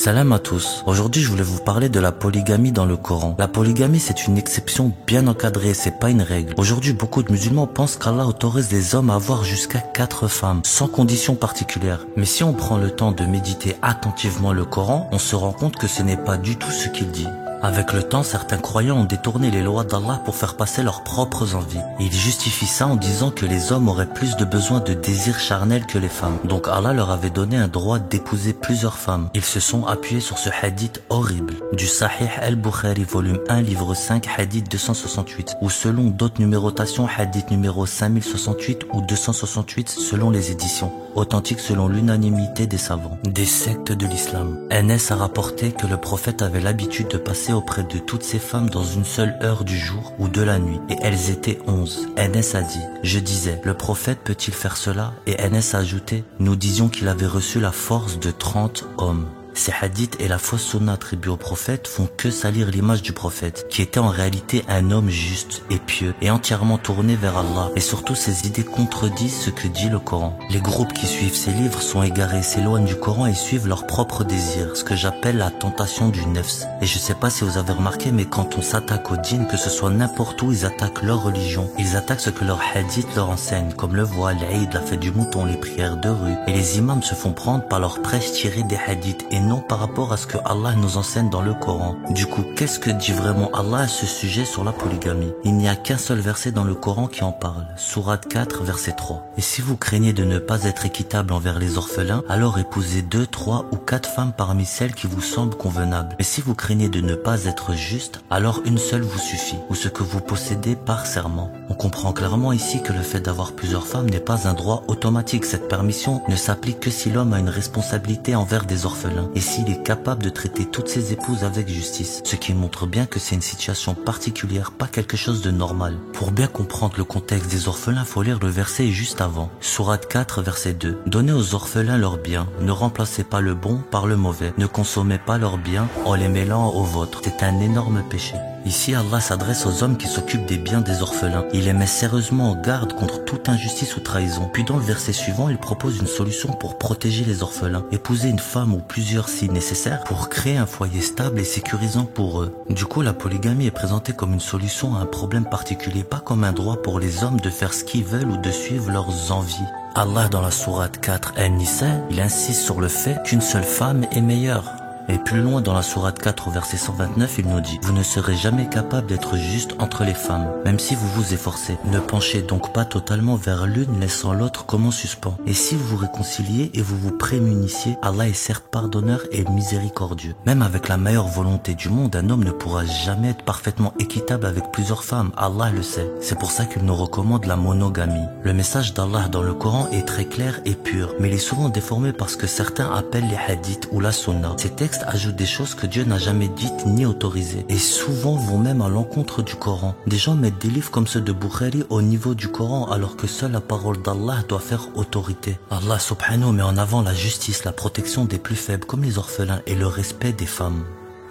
Salam à tous. Aujourd'hui, je voulais vous parler de la polygamie dans le Coran. La polygamie, c'est une exception bien encadrée, c'est pas une règle. Aujourd'hui, beaucoup de musulmans pensent qu'Allah autorise les hommes à avoir jusqu'à 4 femmes, sans condition particulière. Mais si on prend le temps de méditer attentivement le Coran, on se rend compte que ce n'est pas du tout ce qu'il dit. Avec le temps, certains croyants ont détourné les lois d'Allah pour faire passer leurs propres envies. Et ils justifient ça en disant que les hommes auraient plus de besoin de désirs charnels que les femmes. Donc Allah leur avait donné un droit d'épouser plusieurs femmes. Ils se sont appuyés sur ce hadith horrible du Sahih al-Bukhari, volume 1, livre 5, hadith 268, ou selon d'autres numérotations, hadith numéro 5068 ou 268 selon les éditions, authentique selon l'unanimité des savants. Des sectes de l'islam. Anas a rapporté que le prophète avait l'habitude de passer auprès de toutes ces femmes dans une seule heure du jour ou de la nuit, et elles étaient 11. Anas a dit, je disais, le prophète peut-il faire cela? Et Anas a ajouté, nous disions qu'il avait reçu la force de 30 hommes. Ces hadiths et la fausse sunna attribuée au prophète font que salir l'image du prophète, qui était en réalité un homme juste et pieux et entièrement tourné vers Allah. Et surtout, ces idées contredisent ce que dit le Coran. Les groupes qui suivent ces livres sont égarés, s'éloignent du Coran et suivent leurs propres désirs, ce que j'appelle la tentation du nefs. Et je sais pas si vous avez remarqué, mais quand on s'attaque aux djinns, que ce soit n'importe où, ils attaquent leur religion. Ils attaquent ce que leurs hadiths leur enseignent, comme le voile, l'Aïd, la fête du mouton, les prières de rue. Et les imams se font prendre par leurs prêches tirés des hadiths et non par rapport à ce que Allah nous enseigne dans le Coran. Du coup, qu'est-ce que dit vraiment Allah à ce sujet sur la polygamie? Il n'y a qu'un seul verset dans le Coran qui en parle, Sourate 4, verset 3. Et si vous craignez de ne pas être équitable envers les orphelins, alors épousez 2, 3 ou 4 femmes parmi celles qui vous semblent convenables. Mais si vous craignez de ne pas être juste, alors une seule vous suffit, ou ce que vous possédez par serment. On comprend clairement ici que le fait d'avoir plusieurs femmes n'est pas un droit automatique. Cette permission ne s'applique que si l'homme a une responsabilité envers des orphelins, et s'il est capable de traiter toutes ses épouses avec justice, ce qui montre bien que c'est une situation particulière, pas quelque chose de normal. Pour bien comprendre le contexte des orphelins, faut lire le verset juste avant, Sourate 4, verset 2. Donnez aux orphelins leurs biens, ne remplacez pas le bon par le mauvais, ne consommez pas leurs biens en les mêlant aux vôtres, c'est un énorme péché. Ici, Allah s'adresse aux hommes qui s'occupent des biens des orphelins. Il les met sérieusement en garde contre toute injustice ou trahison. Puis dans le verset suivant, il propose une solution pour protéger les orphelins. Épouser une femme ou plusieurs si nécessaire pour créer un foyer stable et sécurisant pour eux. Du coup, la polygamie est présentée comme une solution à un problème particulier, pas comme un droit pour les hommes de faire ce qu'ils veulent ou de suivre leurs envies. Allah dans la sourate 4 An-Nisa, il insiste sur le fait qu'une seule femme est meilleure. Et plus loin dans la sourate 4 au verset 129, il nous dit « Vous ne serez jamais capable d'être juste entre les femmes, même si vous vous efforcez. Ne penchez donc pas totalement vers l'une, laissant l'autre comme en suspens. Et si vous vous réconciliez et vous vous prémunissiez, Allah est certes pardonneur et miséricordieux. Même avec la meilleure volonté du monde, un homme ne pourra jamais être parfaitement équitable avec plusieurs femmes. Allah le sait. C'est pour ça qu'il nous recommande la monogamie. Le message d'Allah dans le Coran est très clair et pur, mais il est souvent déformé parce que certains appellent les hadiths ou la sunna. Ces textes ajoutent des choses que Dieu n'a jamais dites ni autorisées, et souvent vont même à l'encontre du Coran. Des gens mettent des livres comme ceux de Bukhari au niveau du Coran, alors que seule la parole d'Allah doit faire autorité. Allah subhanahu met en avant la justice, la protection des plus faibles comme les orphelins et le respect des femmes.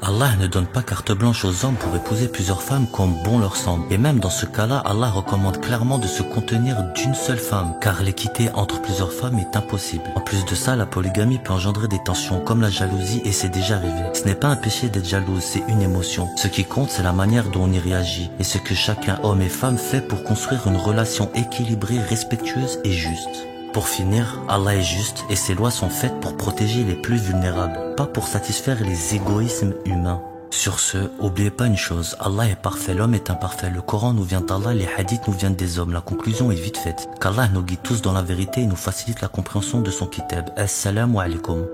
Allah ne donne pas carte blanche aux hommes pour épouser plusieurs femmes comme bon leur semble. Et même dans ce cas-là, Allah recommande clairement de se contenir d'une seule femme, car l'équité entre plusieurs femmes est impossible. En plus de ça, la polygamie peut engendrer des tensions comme la jalousie, et c'est déjà arrivé. Ce n'est pas un péché d'être jalouse, c'est une émotion. Ce qui compte, c'est la manière dont on y réagit, et ce que chacun, homme et femme, fait pour construire une relation équilibrée, respectueuse et juste. Pour finir, Allah est juste et ses lois sont faites pour protéger les plus vulnérables, pas pour satisfaire les égoïsmes humains. Sur ce, oubliez pas une chose, Allah est parfait, l'homme est imparfait, le Coran nous vient d'Allah, les hadiths nous viennent des hommes, la conclusion est vite faite. Qu'Allah nous guide tous dans la vérité et nous facilite la compréhension de son kitab. Assalamu alaikum.